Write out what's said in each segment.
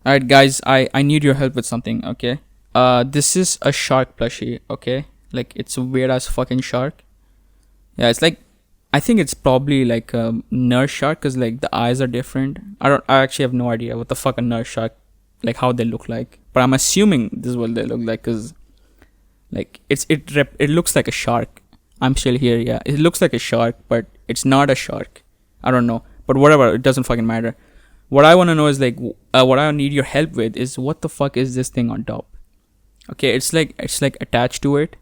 Alright, guys, I need your help with something, okay? This is a shark plushie, okay? Like, it's a weird ass fucking shark. Yeah, it's like, I think it's probably like a nurse shark because, like, the eyes are different. I actually have no idea what the fuck a nurse shark, like, how they look like. But I'm assuming this is what they look like because, like, it looks like a shark. I'm still here, yeah. It looks like a shark, but it's not a shark. I don't know. But whatever, it doesn't fucking matter. What I want to know is like, what I need your help with is what the fuck is this thing on top? Okay, it's like attached to it,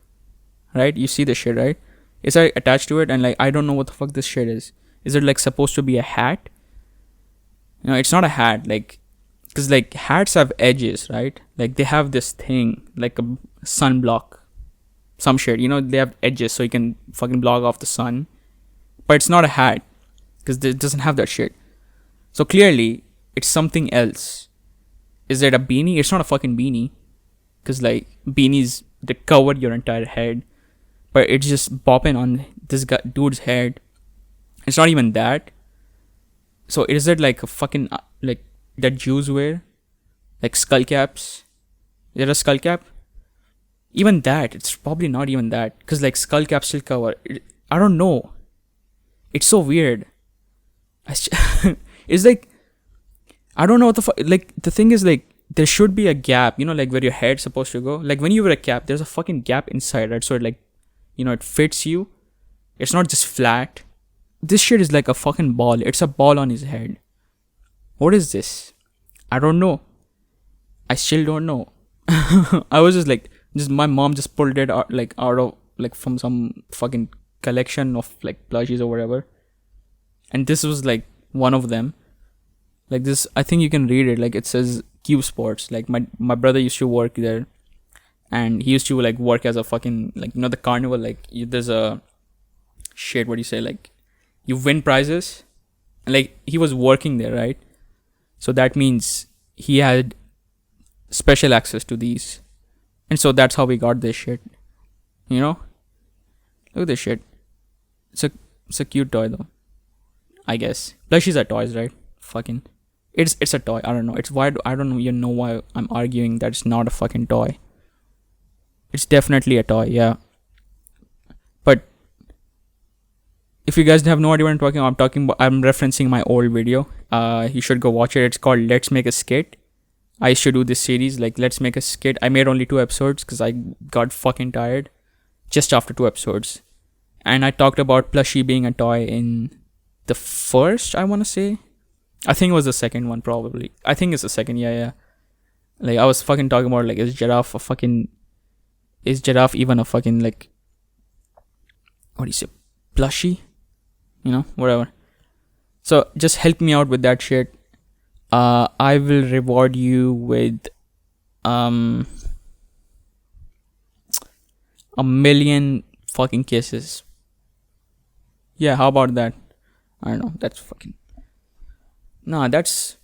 right? You see the shit, right? It's like attached to it, and like I don't know what the fuck this shit is. Is it like supposed to be a hat? No, it's not a hat. Like, cause like hats have edges, right? Like they have this thing like a sunblock, some shit. You know, they have edges so you can fucking block off the sun. But it's not a hat, cause it doesn't have that shit. So clearly, it's something else. Is it a beanie? It's not a fucking beanie. Because, like, beanies, they cover your entire head. But it's just bopping on this dude's head. It's not even that. So, is it like a fucking, like, that Jews wear? Like, skull caps? Is it a skull cap? Even that, it's probably not even that. Because, like, skull caps still cover. I don't know. It's so weird. It's like, I don't know what the fuck. Like, the thing is, like, there should be a gap, you know, like where your head's supposed to go. Like, when you wear a cap, there's a fucking gap inside, right? So, it, like, you know, it fits you. It's not just flat. This shit is like a fucking ball. It's a ball on his head. What is this? I don't know. I still don't know. I was just like, my mom just pulled it out, like, out of, like, from some fucking collection of, like, plushies or whatever. And this was, like, one of them. Like this, I think you can read it. Like it says Q Sports. Like my brother used to work there, and he used to like work as a fucking, like, you know, the carnival. Like there's a shit. What do you say? Like you win prizes, and like he was working there, right? So that means he had special access to these, and so that's how we got this shit. You know, look at this shit. It's a cute toy though. I guess plushies are toys, right? Fucking, it's a toy. I don't know. It's why I don't even know why I'm arguing that it's not a fucking toy. It's definitely a toy, yeah. But if you guys have no idea what I'm talking about, I'm referencing my old video. You should go watch it. It's called Let's Make a Skit. I used to do this series, like Let's Make a Skit. I made only 2 episodes because I got fucking tired just after 2 episodes. And I talked about plushie being a toy in the first, I want to say. I think it was the second one, probably. I think it's the second, yeah. Like, I was fucking talking about, like, is giraffe even a fucking, like, what do you say, plushie? You know, whatever. So, just help me out with that shit. I will reward you with, 1,000,000 fucking kisses. Yeah, how about that? I don't know. That's fucking... Nah, that's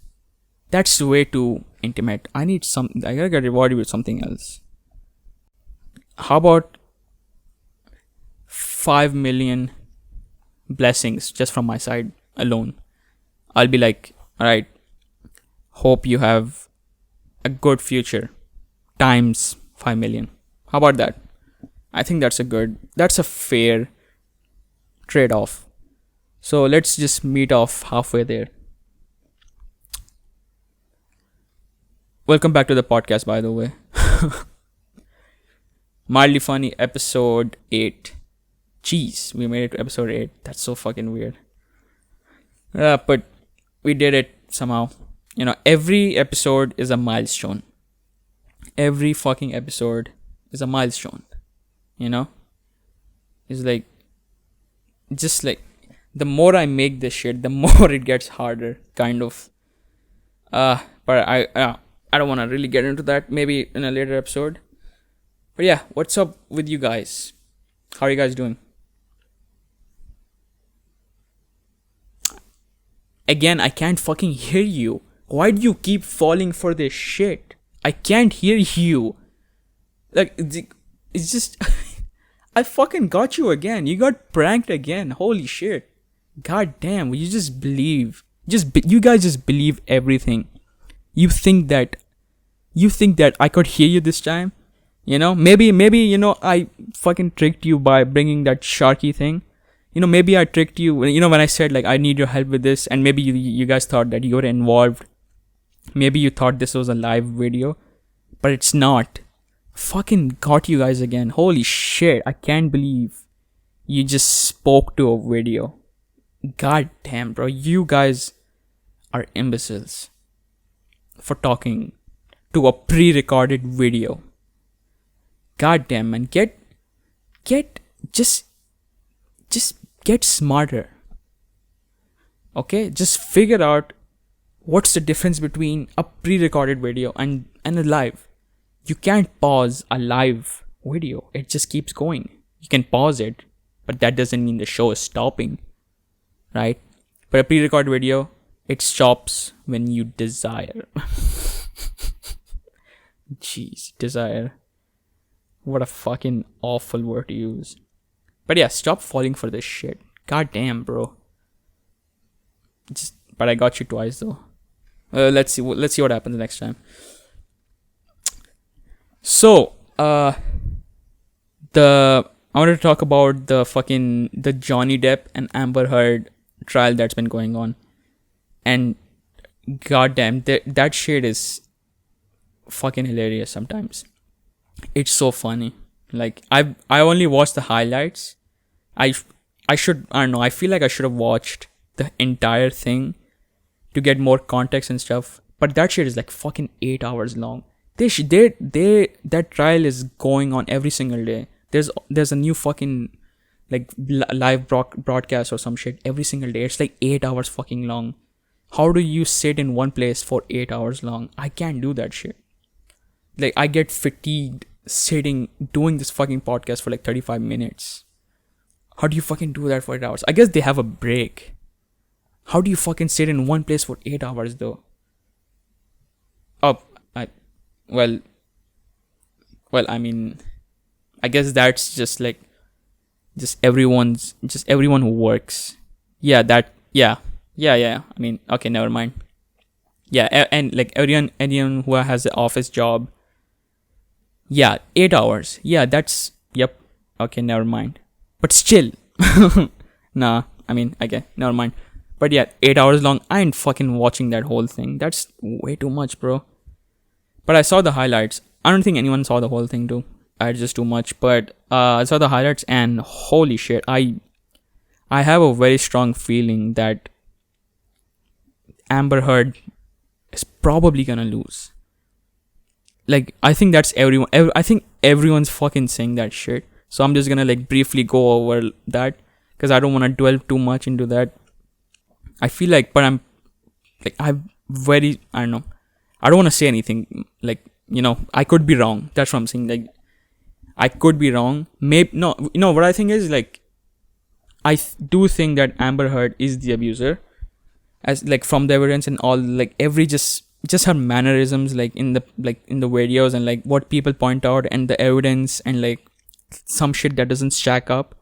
way too intimate. I need something. I gotta get rewarded with something else. How about 5 million blessings just from my side alone? I'll be like, alright, hope you have a good future times 5 million. How about that? I think that's a fair trade-off. So let's just meet off halfway there. Welcome back to the podcast, by the way. Mildly Funny, episode 8. Jeez, we made it to episode 8. That's so fucking weird. But we did it somehow. You know, every episode is a milestone. Every fucking episode is a milestone. You know? It's like, just like, the more I make this shit, the more it gets harder, kind of. But I don't want to really get into that. Maybe in a later episode. But yeah, what's up with you guys? How are you guys doing? Again, I can't fucking hear you. Why do you keep falling for this shit? I can't hear you. Like, it's just... I fucking got you again. You got pranked again. Holy shit. God damn, you just believe. You guys just believe everything. You think that I could hear you this time? Maybe I fucking tricked you by bringing that Sharky thing. Maybe I tricked you. When I said like I need your help with this, and maybe you guys thought that you were involved. Maybe you thought this was a live video, but it's not. Fucking got you guys again. Holy shit! I can't believe you just spoke to a video. God damn, bro. You guys are imbeciles for talking to a pre-recorded video. God damn, man. Just get smarter. Okay? Just figure out what's the difference between a pre-recorded video and a live. You can't pause a live video. It just keeps going. You can pause it, but that doesn't mean the show is stopping. Right? But a pre-recorded video, it stops when you desire. Jeez, desire. What a fucking awful word to use. But yeah, stop falling for this shit. God damn, bro. But I got you twice though. Let's see what happens next time. So, I wanted to talk about the Johnny Depp and Amber Heard trial that's been going on. And goddamn, that shit is fucking hilarious sometimes. It's so funny. Like I only watched the highlights. I don't know. I feel like I should have watched the entire thing to get more context and stuff. But that shit is like fucking 8 hours long. That trial is going on every single day. There's a new fucking like live broadcast or some shit every single day. It's like 8 hours fucking long. How do you sit in one place for 8 hours long? I can't do that shit. Like I get fatigued sitting doing this fucking podcast for like 35 minutes. How do you fucking do that for 8 hours? I guess they have a break. How do you fucking sit in one place for 8 hours though? I mean, I guess that's just everyone who works. Yeah. I mean, okay, never mind. Yeah, and like anyone who has an office job. Yeah, 8 hours. Yeah, yep. Okay, never mind. But still, nah. I mean, okay, never mind. But yeah, 8 hours long. I ain't fucking watching that whole thing. That's way too much, bro. But I saw the highlights. I don't think anyone saw the whole thing too. It's just too much. But I saw the highlights and holy shit, I have a very strong feeling that Amber Heard is probably gonna lose. Like, I think that's everyone. I think everyone's fucking saying that shit. So I'm just gonna like briefly go over that because I don't want to dwell too much into that. I feel like, but I don't know. I don't want to say anything. Like, I could be wrong. That's what I'm saying. Like, I could be wrong. Maybe no. What I think is like, I do think that Amber Heard is the abuser, as like from the evidence and all. Like every just her mannerisms, like in the videos and like what people point out and the evidence and like some shit that doesn't stack up.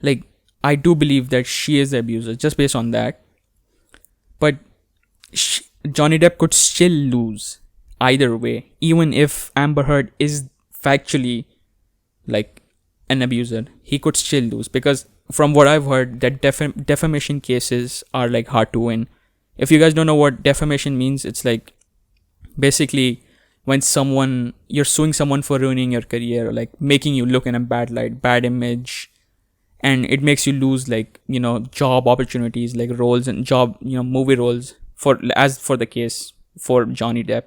Like, I do believe that she is the abuser just based on that. But Johnny Depp could still lose either way, even if Amber Heard is factually like an abuser. He could still lose because from what I've heard, that defamation cases are like hard to win. If you guys don't know what defamation means, it's like basically when you're suing someone for ruining your career or like making you look in a bad light, bad image, and it makes you lose like job opportunities, like roles and movie roles. As for the case for Johnny Depp,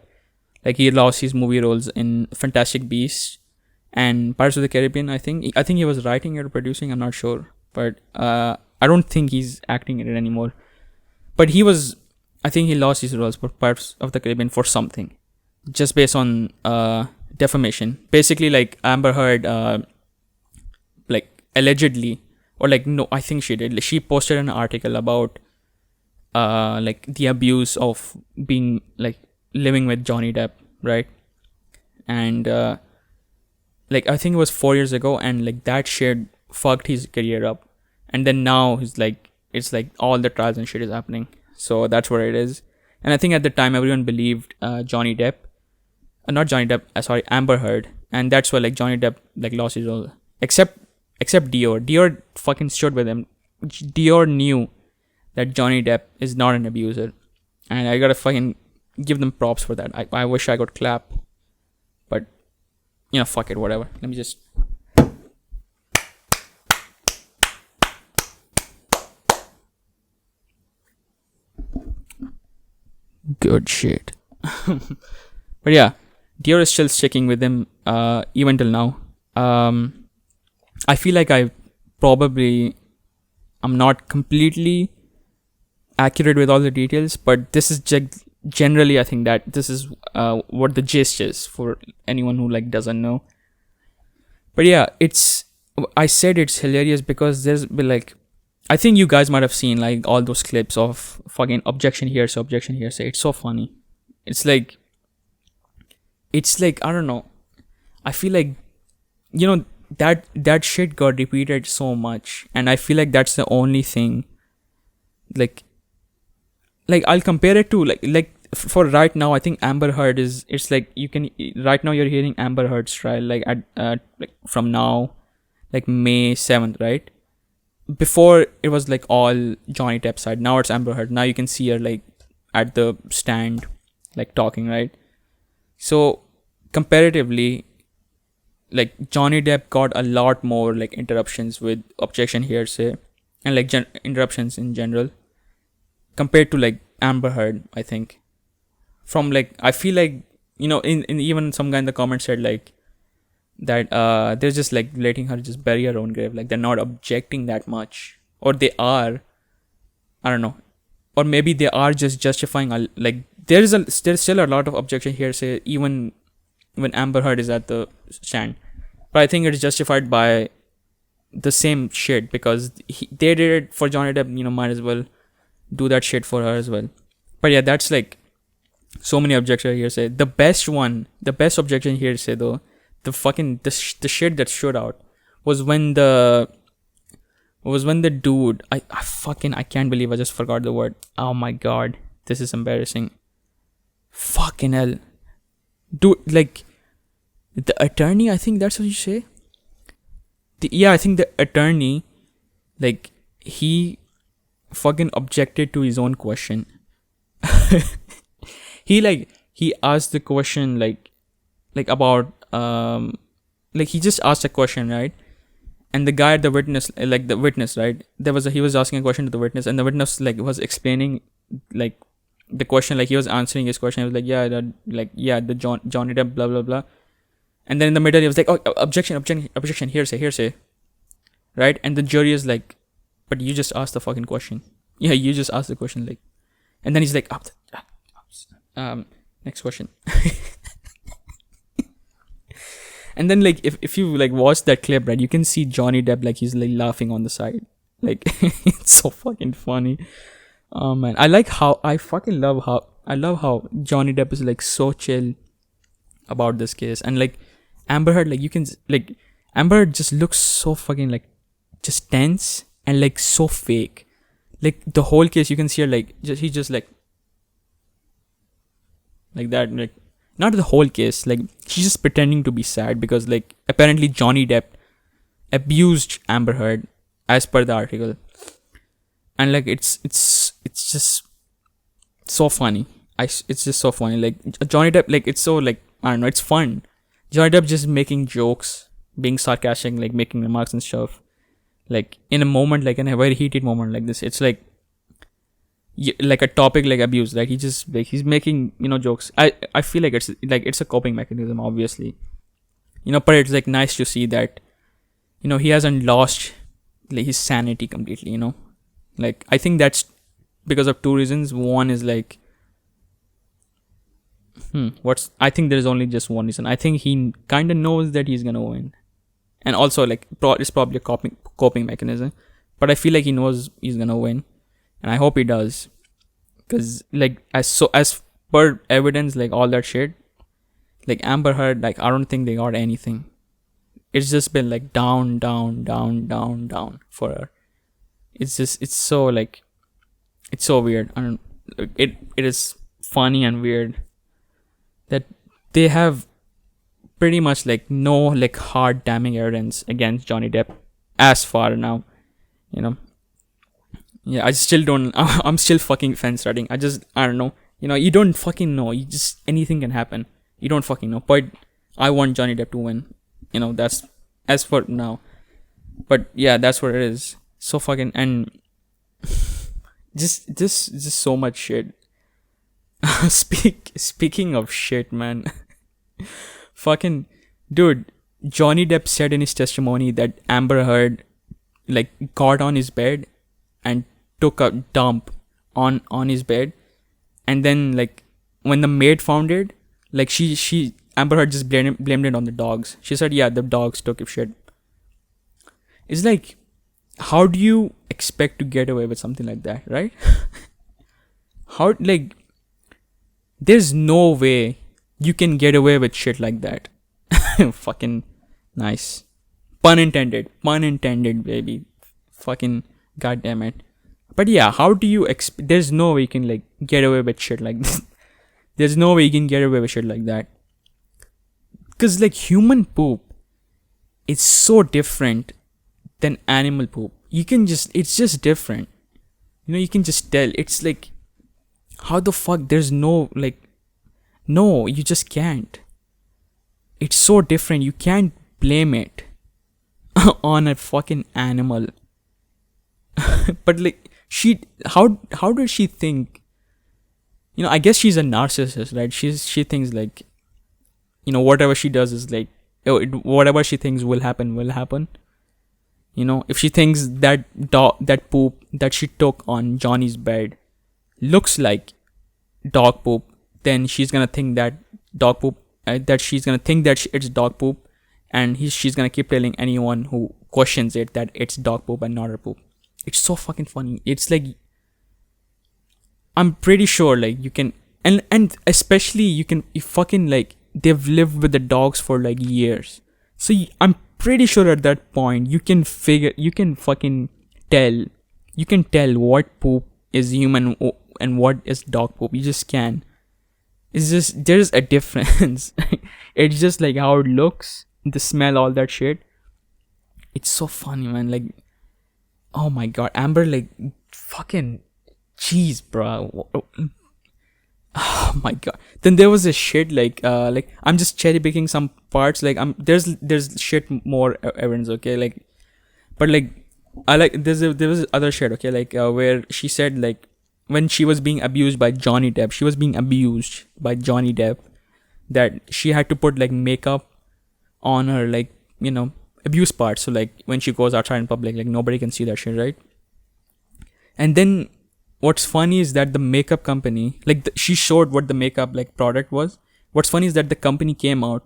like he lost his movie roles in Fantastic Beasts and Pirates of the Caribbean. I think he was writing or producing. I'm not sure, but I don't think he's acting in it anymore. But I think he lost his roles for Pirates of the Caribbean for something, just based on defamation. Basically, like Amber Heard, like allegedly, or like no, I think she did. She posted an article about like the abuse of being like living with Johnny Depp, right? And like I think it was 4 years ago, and like that shit fucked his career up. And then now it's like all the trials and shit is happening. So that's what it is. And I think at the time everyone believed Johnny Depp, not Johnny Depp, sorry, Amber Heard, and that's why like Johnny Depp like lost his all. Except Dior. Dior fucking stood with him. Dior knew that Johnny Depp is not an abuser, and I gotta fucking give them props for that. I wish I could clap, but fuck it, whatever. Let me just. Good shit. But yeah, Dior is still sticking with him even till now. I feel like I'm not completely accurate with all the details, but this is generally I think that this is what the gist is for anyone who like doesn't know. But yeah, I said it's hilarious because there's been like, I think you guys might have seen like all those clips of fucking objection here, so objection here, say it's so funny. It's like I don't know. I feel like that shit got repeated so much, and I feel like that's the only thing. Like I'll compare it to like for right now. I think Amber Heard it's like you can right now you're hearing Amber Heard's trial like at like from now, like May 7th, right? Before it was like all Johnny Depp side. Now it's Amber Heard. Now you can see her like at the stand, like talking, right? So comparatively, like Johnny Depp got a lot more like interruptions with objection hearsay and like interruptions in general compared to like Amber Heard. I think from like I feel like in even some guy in the comments said like that they're just like letting her just bury her own grave, like they're not objecting that much, or they are, I don't know, or maybe they are just justifying like there's still a lot of objection here, say even when Amber Heard is at the stand, but I think it's justified by the same shit because they did it for Johnny Depp, might as well do that shit for her as well. But yeah, that's like so many objections here, say the best objection here, say though, the shit that stood out was when the dude, I can't believe I just forgot the word. Oh my god, this is embarrassing. Fucking hell, dude, like the attorney, I think that's what you say. I think the attorney, like he fucking objected to his own question. he asked the question like about like he just asked a question, right? And the guy, the witness, right, he was asking a question to the witness, and the witness like was explaining like the question, like he was answering his question. He was like, the Johnny Depp, blah blah blah, and then in the middle he was like, oh, objection, hearsay, right? And the jury is like, but you just asked the fucking question. Yeah, you just asked the question, like, and then he's like, next question. And then like if you like watch that clip, right, you can see Johnny Depp like he's like laughing on the side, like it's so fucking funny. Oh man, I love how Johnny Depp is like so chill about this case, and like Amber Heard, like you can like Amber Heard just looks so fucking like just tense and like so fake. Like the whole case, you can see her like he's just like that, like not the whole case, like she's just pretending to be sad because like apparently Johnny Depp abused Amber Heard as per the article, and like it's just so funny. It's just so funny. Like Johnny Depp, like it's so like I don't know, it's fun. Johnny Depp just making jokes, being sarcastic, like making remarks and stuff. Like in a moment, like in a very heated moment like this, it's like a topic like abuse. Like he just like he's making jokes. I feel like it's a coping mechanism, obviously. But it's like nice to see that he hasn't lost like his sanity completely. Like I think that's because of two reasons. One is like I think there's only just one reason. I think he kind of knows that he's gonna win, and also like it's probably a coping mechanism. But I feel like he knows he's gonna win, and I hope he does, because like as per evidence, like all that shit, like Amber Heard, like I don't think they got anything. It's just been like down for her. It's so like it's so weird. I don't. It is funny and weird that they have pretty much like no like hard damning evidence against Johnny Depp as far now, you know. Yeah, I still don't. I'm still fucking fence riding. I don't know. You know, you don't fucking know. You just anything can happen. You don't fucking know. But I want Johnny Depp to win. You know, that's as for now. But yeah, that's what it is. So fucking and just so much shit. Speaking of shit, man. Fucking dude, Johnny Depp said in his testimony that Amber Heard like got on his bed and took a dump on his bed, and then like when the maid found it, like she Amber Heard just blamed it on the dogs. She said, yeah, the dogs took a shit. It's like, how do you expect to get away with something like that, right? How, like, there's no way you can get away with shit like that. Fucking nice. Pun intended, baby. Fucking goddamn it. But yeah, how do you there's no way you can like get away with shit like this. There's no way you can get away with shit like that. Cause like human poop is so different than animal poop. It's just different. You know, you can just tell. It's like, how the fuck there's no like, no, you just can't. It's so different. You can't blame it on a fucking animal. But like, how did she think? You know, I guess she's a narcissist, right? She thinks like, you know, whatever she does is like, whatever she thinks will happen will happen. You know, if she thinks that that poop that she took on Johnny's bed looks like dog poop, then she's gonna think that dog poop, it's dog poop, and she's gonna keep telling anyone who questions it that it's dog poop and not her poop. It's so fucking funny. It's like, I'm pretty sure like you can, and especially you fucking like, they've lived with the dogs for like years, so I'm pretty sure at that point you can fucking tell, what poop is human and what is dog poop. You just can. It's just, there's a difference. It's just like how it looks, the smell, all that shit. It's so funny, man. Like, oh my god, Amber, like, fucking jeez, bro. Oh my god. Then there was a shit like I'm just cherry picking some parts. Like, there's shit more evidence, okay? Like, but like, I like there was other shit, okay? Like where she said like, when she was being abused by Johnny Depp, that she had to put like makeup on her, like, you know, abuse parts. So like when she goes outside in public, like nobody can see that shit, right? And then what's funny is that the makeup company, like she showed what the makeup like product was. What's funny is that the company came out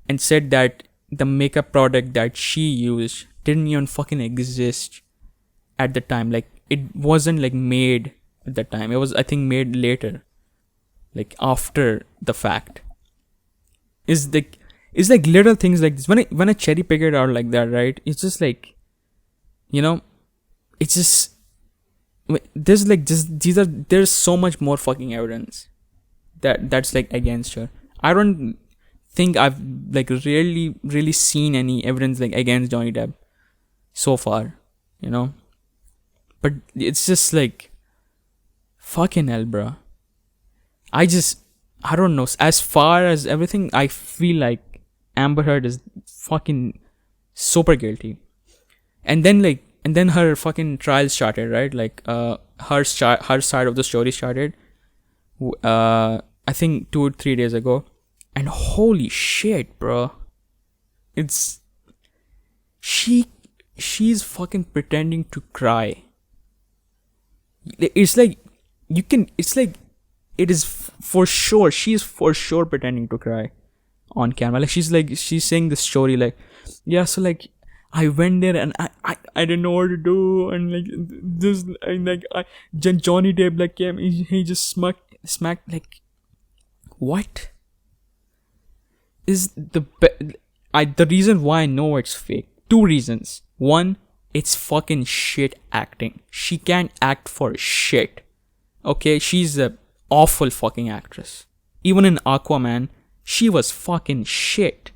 and said that the makeup product that she used didn't even fucking exist at the time. Like, it wasn't like made at that time. It was, I think, made later, like after the fact. It's like little things like this. When I cherry pick it out like that, right? It's just like, you know, it's just, there's like just there's so much more fucking evidence that's like against her. I don't think I've like really seen any evidence like against Johnny Depp so far, you know. But it's just like, fucking hell, bro. I don't know. As far as everything, I feel like Amber Heard is fucking super guilty. And then her fucking trial started, right? Like, her side of the story started, I think 2 or 3 days ago. And holy shit, bro. She's fucking pretending to cry. It's like, it is for sure. She's for sure pretending to cry on camera. Like, she's saying the story like, yeah, so like, I went there and I didn't know what to do, and like this, and like Johnny Depp like came, he just smacked like, what is the reason why I know it's fake? 2 reasons. One, it's fucking shit acting. She can't act for shit. Okay, she's a awful fucking actress. Even in Aquaman, she was fucking shit.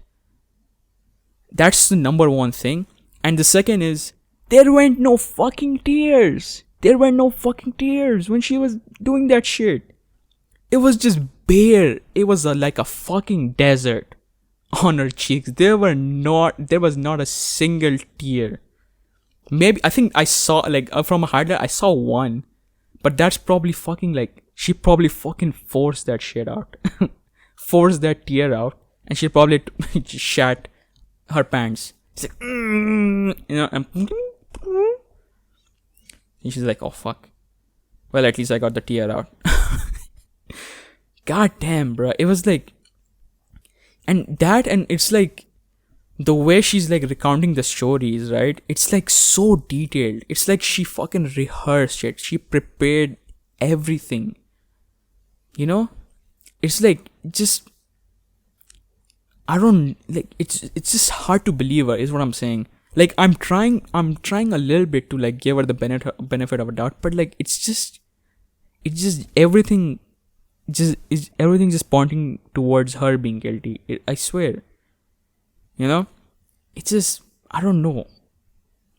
That's the number one thing. And the second is, there went no fucking tears. There were no fucking tears when she was doing that shit. It was just bare. It was like a fucking desert on her cheeks. There was not a single tear. Maybe, I think I saw, like, from a highlight, I saw one. But that's probably fucking, like, she probably fucking forced that shit out. Forced that tear out. And she probably shat her pants. It's like, and she's like, oh fuck. Well, at least I got the tear out. God damn, bro. It was like, and it's like, the way she's like recounting the stories, right? It's like so detailed. It's like she fucking rehearsed it. She prepared everything. You know? It's like, just, I don't, like, it's just hard to believe her, is what I'm saying. Like, I'm trying a little bit to like give her the benefit of a doubt, but like, it's just everything just pointing towards her being guilty. I swear. You know? It's just, I don't know.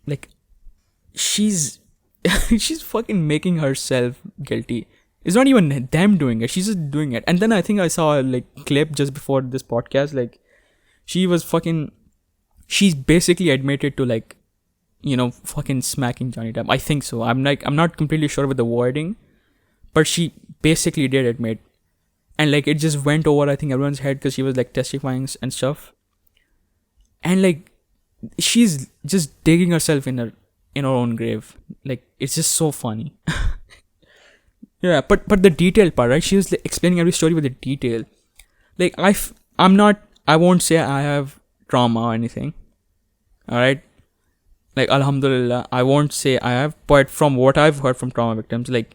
Like, she's fucking making herself guilty. It's not even them doing it. She's just doing it. And then I think I saw a like clip just before this podcast. Like, she's basically admitted to like, you know, fucking smacking Johnny Depp. I think so. I'm not completely sure with the wording, but she basically did admit. And like, it just went over, I think, everyone's head because she was like testifying and stuff. And like, she's just digging herself in her own grave. Like, it's just so funny. Yeah, but the detailed part, right? She was like, explaining every story with the detail. Like, I won't say I have trauma or anything. Alright? Like, alhamdulillah, I won't say I have. But from what I've heard from trauma victims, like,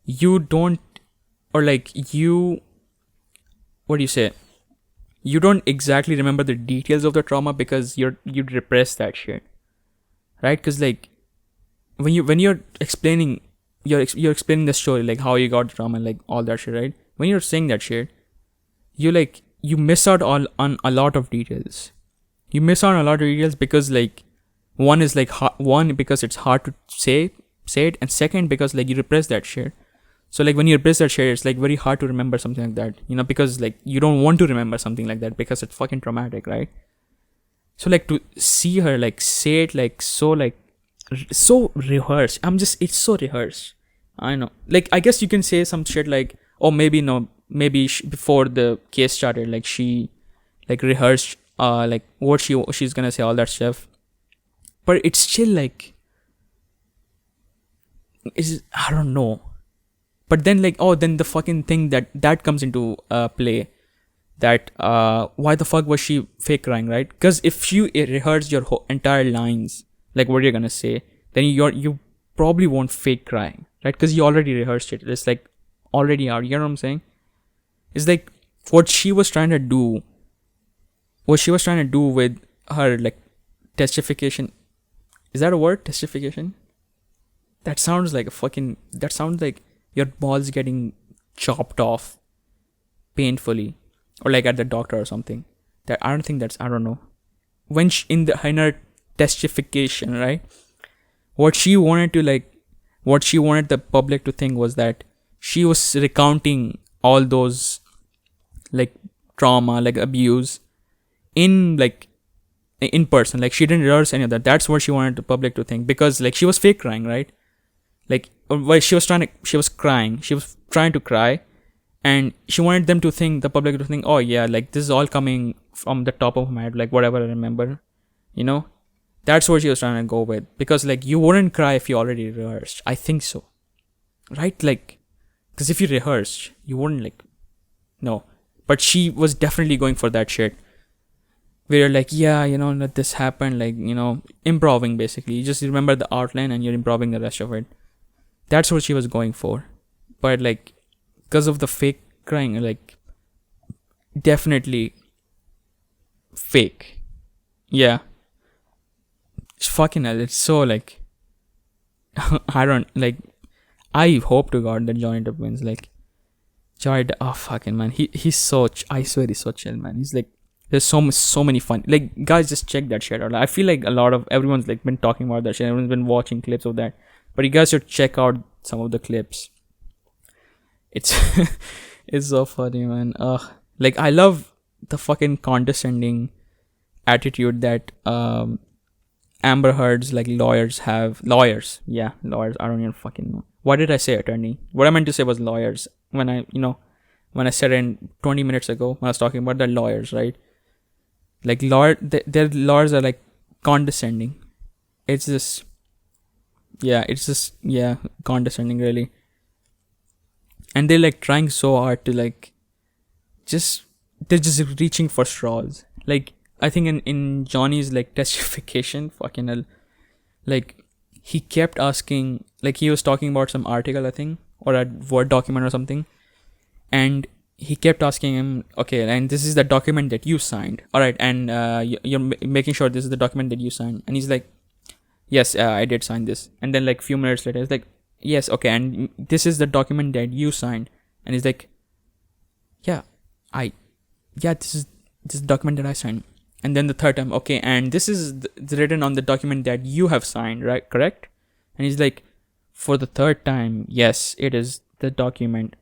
you don't, or like, what do you say? You don't exactly remember the details of the trauma because you repress that shit, right? Because like, when you're explaining, you're explaining the story, like how you got the trauma and like all that shit, right? When you're saying that shit, you miss out on a lot of details. You miss out on a lot of details because like, one is like one, because it's hard to say it, and second, because like you repress that shit. So like, when you repress that shit, it's like very hard to remember something like that, you know, because like you don't want to remember something like that because it's fucking traumatic, right? So like, to see her like say it like so rehearsed, it's so rehearsed. I know, like, I guess you can say some shit like, oh, maybe before the case started, like, she like rehearsed like what she's gonna say, all that stuff, but it's still like, I don't know. But then like, then the fucking thing that comes into play, that why the fuck was she fake crying, right? Because if you rehearse your entire lines, like what you're gonna say, then you probably won't fake crying, right? Because you already rehearsed it. It's like already out. You know what I'm saying? It's like what she was trying to do with her like testification. Is that a word? Testification? That sounds like your balls getting chopped off painfully, or like at the doctor or something. That I don't know. When in her testification, right? What she wanted the public to think was that she was recounting all those like trauma, like abuse, in person. Like, she didn't rehearse any of that. That's what she wanted the public to think, because like, she was fake crying, right? Like, she was crying. She was trying to cry, and she wanted the public to think, oh yeah, like, this is all coming from the top of my head, like whatever I remember, you know. That's what she was trying to go with, because like, you wouldn't cry if you already rehearsed. I think so, right? Like, because if you rehearsed, you wouldn't like, no. But she was definitely going for that shit, where you're like, yeah, you know, let this happen, like, you know, improving basically. You just remember the outline and you're improving the rest of it. That's what she was going for. But like, because of the fake crying, like, definitely fake. Yeah. It's fucking hell. It's so like, I hope to God that Johnny Depp wins. Like, Jared, oh fucking man, he's so I swear he's so chill, man. He's like, there's so many fun, like, guys, just check that shit out. Like, I feel like a lot of everyone's like been talking about that shit. Everyone's been watching clips of that, but you guys should check out some of the clips. It's it's so funny, man. Like, I love the fucking condescending attitude that Amber Heard's like lawyers have. Lawyers, yeah, lawyers. I don't even fucking know. Why did I say attorney? What I meant to say was lawyers. When I said it 20 minutes ago when I was talking about the lawyers, right? Like, their lawyers are like condescending. It's just condescending, really. And they're like trying so hard to like they're just reaching for straws. Like, I think in Johnny's like testification, fucking hell, like, he kept asking, like, he was talking about some article, I think, or a Word document or something, and he kept asking him, okay, and this is the document that you signed, all right, and you're making sure this is the document that you signed, and he's like, yes, I did sign this, and then like few minutes later, it's like, yes, okay, and this is the document that you signed, and he's like, yeah, this is the document that I signed. And then the third time, okay, and this is written on the document that you have signed, right? Correct? And he's like, for the third time, yes, it is the document,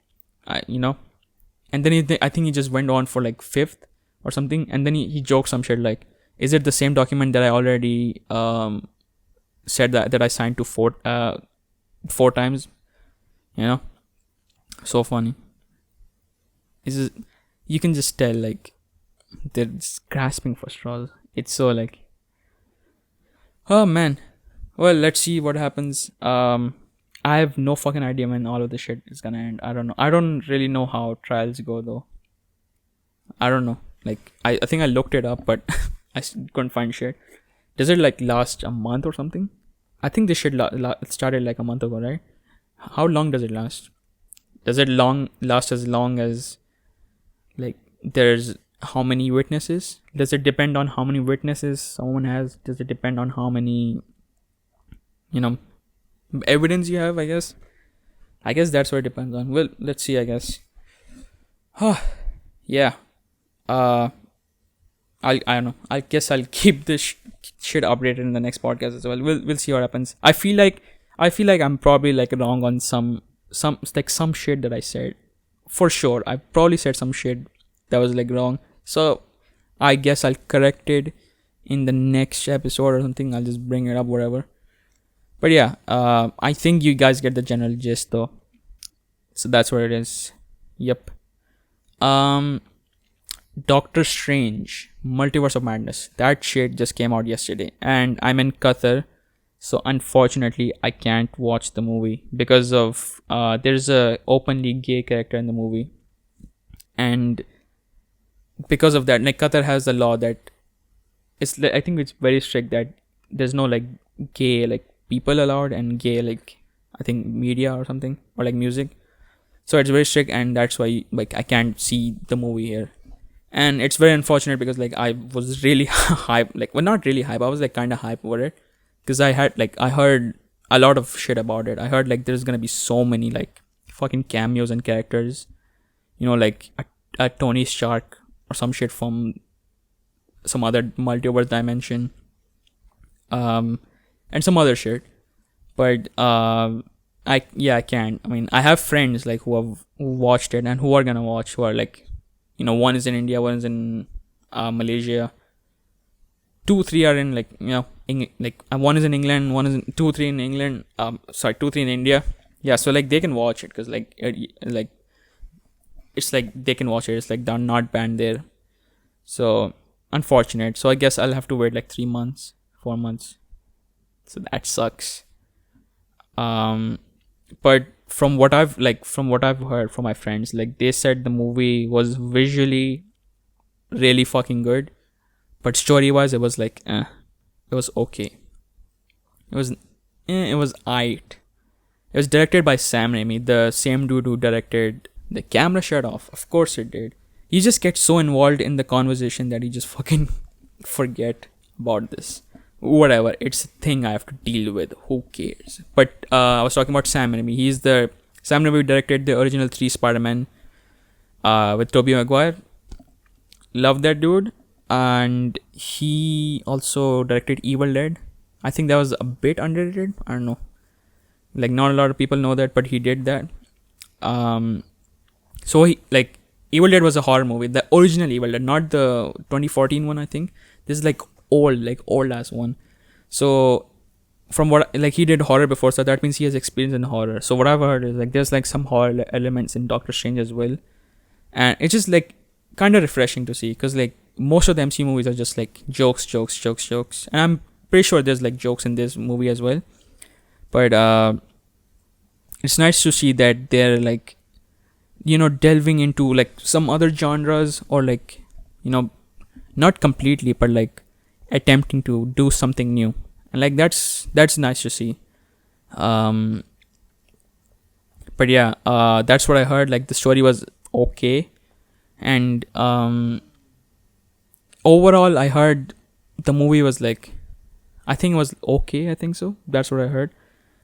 And then I think he just went on for like fifth or something, and then he joked some shit like, is it the same document that I already said that I signed to four times? So funny. You can just tell, like, they're just grasping for straws. It's so like, oh man. Well, let's see what happens. I have no fucking idea when all of this shit is gonna end. I don't know. I don't really know how trials go though. I don't know. Like, I think I looked it up, but I couldn't find shit. Does it like last a month or something? I think this shit started like a month ago, right? How long does it last? Does it last as long as, like, there's how many witnesses? Does it depend on how many witnesses someone has? Does it depend on how many evidence you have? I guess that's what it depends on. Well, let's see, I guess. Yeah. I don't know. I guess I'll keep this shit updated in the next podcast as well. We'll see what happens. I feel like I'm probably like wrong on some shit that I said. For sure, I probably said some shit that was like wrong. So I guess I'll correct it in the next episode or something. I'll just bring it up, whatever. But yeah, I think you guys get the general gist though. So that's what it is. Yep. Doctor Strange, Multiverse of Madness. That shit just came out yesterday, and I'm in Qatar, so unfortunately I can't watch the movie because of there's a openly gay character in the movie, and because of that, like, Qatar has a law that I think it's very strict that there's no like gay like people allowed and gay like, I think, media or something, or like music. So it's very strict, and that's why like I can't see the movie here. And it's very unfortunate because like I was really hype, like, well, not really hype, I was like kind of hype over it because I heard a lot of shit about it. I heard like there's gonna be so many like fucking cameos and characters, like a Tony Stark or some shit from some other multiverse dimension, and some other shit. But I can't. I mean, I have friends like who have watched it and who are gonna watch, who are like, one is in India, one is in Malaysia, 2-3 are in like, one is in England, one is in 2-3 in England, 2-3 in India. Yeah, so like they can watch it because like it's like they can watch it. It's like they're not banned there. So unfortunate. So I guess I'll have to wait like 4 months. So that sucks. But from what I've heard from my friends, like, they said the movie was visually really fucking good, but story wise it was like it was okay. It was aight. It was directed by Sam Raimi, the same dude who directed The Camera Shut Off. Of course it did. He just gets so involved in the conversation that he just fucking forget about this. Whatever, it's a thing I have to deal with. Who cares? But I was talking about Sam Raimi. Sam Raimi directed the original 3 Spider-Man. with Tobey Maguire. Love that dude. And he also directed Evil Dead. I think that was a bit underrated. I don't know. Like, not a lot of people know that, but he did that. So he, like, Evil Dead was a horror movie. The original Evil Dead, not the 2014 one, I think. This is like old ass one. So from what, like, he did horror before, so that means he has experience in horror. So what I've heard is like there's like some horror elements in Doctor Strange as well, and it's just like kind of refreshing to see, because like most of the MC movies are just like jokes, and I'm pretty sure there's like jokes in this movie as well. But it's nice to see that they're like, you know, delving into like some other genres, or like, you know, not completely, but like attempting to do something new, and like that's nice to see. But yeah, that's what I heard. Like, the story was okay, and overall I heard the movie was like, I think it was okay. I think so. That's what I heard.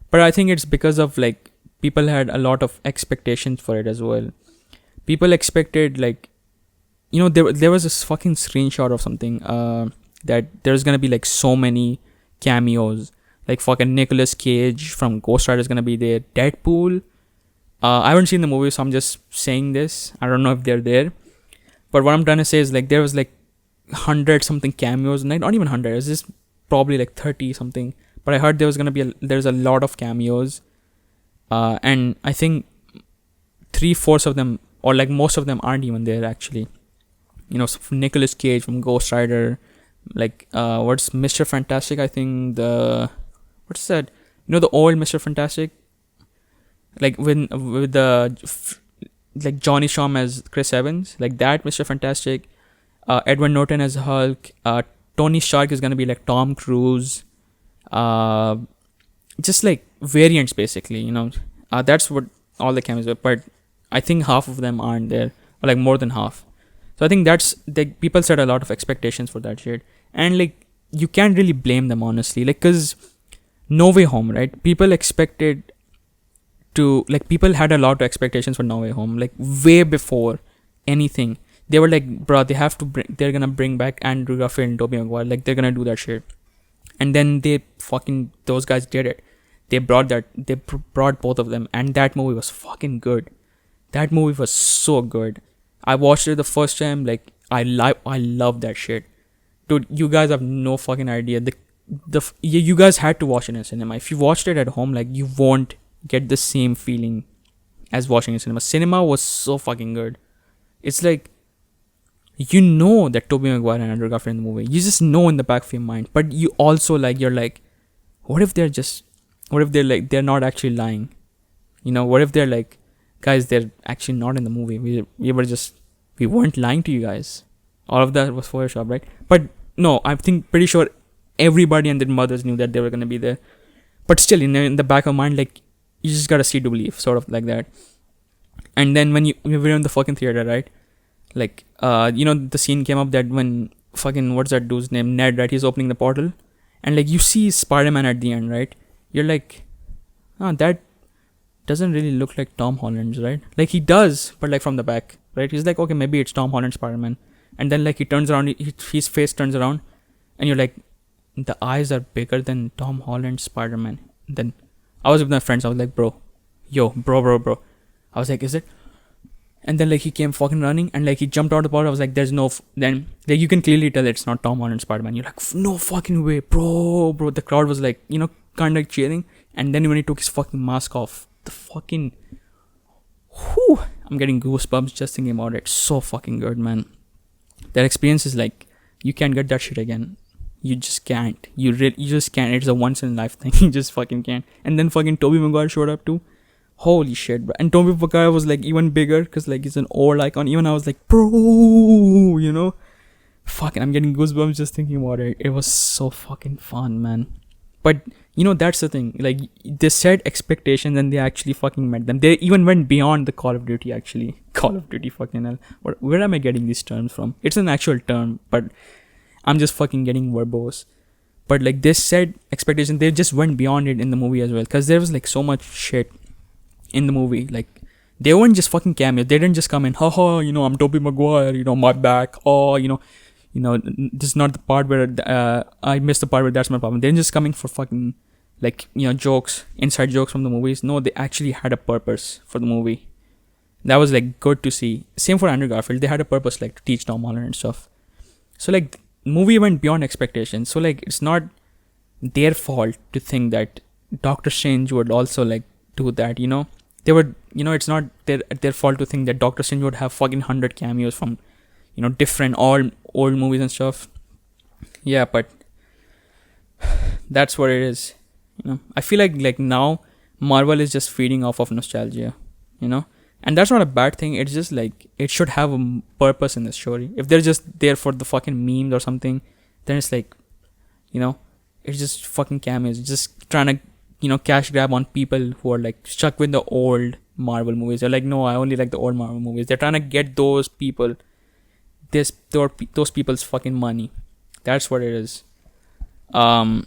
But I think it's because of like people had a lot of expectations for it as well. People expected, like, you know, there was this fucking screenshot of something that there's gonna be like so many cameos, like fucking Nicolas Cage from Ghost Rider is gonna be there, Deadpool. I haven't seen the movie, so I'm just saying this. I don't know if they're there, but what I'm trying to say is like there was like 100 something cameos, like not even 100. It's just probably like 30 something. But I heard there was gonna be there's a lot of cameos, and I think 3/4 of them, or like most of them, aren't even there actually. You know, Nicolas Cage from Ghost Rider, like what's Mr. Fantastic? I think what's that? You know, the old Mr. Fantastic, like with the like Johnny Storm as Chris Evans, like that Mr. Fantastic. Edward Norton as Hulk. Tony Stark is gonna be like Tom Cruise. Just like variants basically, you know. That's what all the cameos were, but I think half of them aren't there, or like more than half. So I think that's like people set a lot of expectations for that shit, and like you can't really blame them honestly, like, cause No Way Home, right? People expected to, like, people had a lot of expectations for No Way Home, like way before anything. They were like, bro, they're gonna bring back Andrew Garfield and Tobey Maguire, like they're gonna do that shit. And then those guys did it. They brought both of them, and that movie was fucking good. That movie was so good. I watched it the first time, like I love that shit. Dude, you guys have no fucking idea. You guys had to watch it in cinema. If you watched it at home, like, you won't get the same feeling as watching it in cinema. Cinema was so fucking good. It's like, you know that Tobey Maguire and Andrew Garfield in the movie. You just know in the back of your mind. But you also like, you're like, what if they're like, they're not actually lying? You know, what if they're like, guys, they're actually not in the movie. We weren't lying to you guys. All of that was Photoshop, right? But no, I think pretty sure everybody and their mothers knew that they were gonna be there. But still, in the back of mind, like, you just gotta see to believe, sort of like that. And then when we were in the fucking theater, right? Like, you know, the scene came up that when fucking, what's that dude's name? Ned, right? He's opening the portal, and like you see Spider-Man at the end, right? You're like, that doesn't really look like Tom Holland's, right? Like, he does, but like from the back, right? He's like, okay, maybe it's Tom Holland Spider-Man. And then like he turns around, his face turns around, and you're like, the eyes are bigger than Tom Holland Spider-Man. And then I was with my friends. I was like, bro. I was like, is it? And then like he came fucking running, and like he jumped out of the portal. I was like, there's no then like you can clearly tell it's not Tom Holland Spider-Man. You're like, no fucking way, bro. The crowd was like, you know, kind of cheering. And then when he took his fucking mask off, the fucking, whew, I'm getting goosebumps just thinking about it. So fucking good, man. That experience is like, you can't get that shit again. You just can't. You just can't. It's a once in a life thing. You just fucking can't. And then fucking Tobey Maguire showed up too. Holy shit, bro. And Tobey Maguire was like even bigger, because like he's an old icon. Even I was like, bro, you know, fucking, I'm getting goosebumps just thinking about it. It was so fucking fun, man. But you know, that's the thing. Like, they set expectations and they actually fucking met them. They even went beyond the Call of Duty, actually. Call of Duty, fucking hell. Where am I getting these terms from? It's an actual term, but I'm just fucking getting verbose. But like, they set expectations. They just went beyond it in the movie as well, because there was like so much shit in the movie. Like, They weren't just fucking cameos. They didn't just come in, haha, I'm Tobey Maguire, my back. Oh, this is not the part where I missed the part where that's my problem. They're just coming for fucking, like, jokes, inside jokes from the movies. No, they actually had a purpose for the movie. That was, like, good to see. Same for Andrew Garfield. They had a purpose, like, to teach Tom Holland and stuff. So, like, the movie went beyond expectations. So, like, it's not their fault to think that Doctor Strange would also, like, do that, They would, it's not their fault to think that Doctor Strange would have fucking 100 cameos from, different all old movies and stuff. Yeah, but that's what it is. I feel like now Marvel is just feeding off of nostalgia, and that's not a bad thing. It's just like it should have a purpose in the story. If they're just there for the fucking memes or something, then it's like, it's just fucking cameos. It's just trying to cash grab on people who are like stuck with the old Marvel movies. They're like, no, I only like the old Marvel movies. They're trying to get those people those people's fucking money. That's what it is. But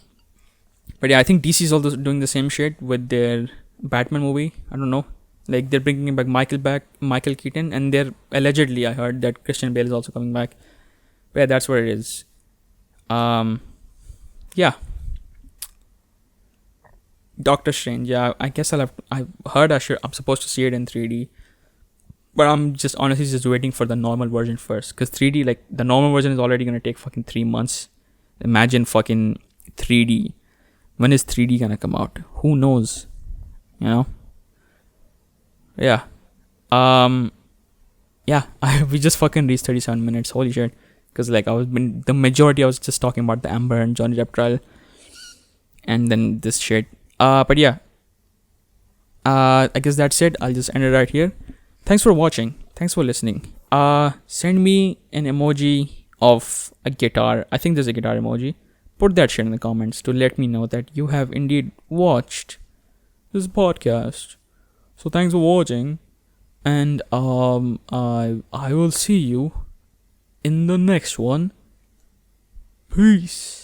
yeah, I think DC is also doing the same shit with their Batman movie. I don't know, like they're bringing back Michael Keaton, and they're allegedly, I heard that Christian Bale is also coming back. But yeah, that's what it is. Yeah, Doctor Strange. Yeah, I guess I've heard I'm supposed to see it in 3D. But I'm just honestly just waiting for the normal version first. Because 3D, like, the normal version is already going to take fucking 3 months. Imagine fucking 3D. When is 3D going to come out? Who knows? Yeah. Yeah, we just fucking reached 37 minutes. Holy shit. Because, like, the majority I was just talking about the Amber and Johnny Depp trial. And then this shit. But yeah. I guess that's it. I'll just end it right here. Thanks for watching. Thanks for listening. Send me an emoji of a guitar. I think there's a guitar emoji. Put that shit in the comments to let me know that you have indeed watched this podcast. So thanks for watching. And I will see you in the next one. Peace.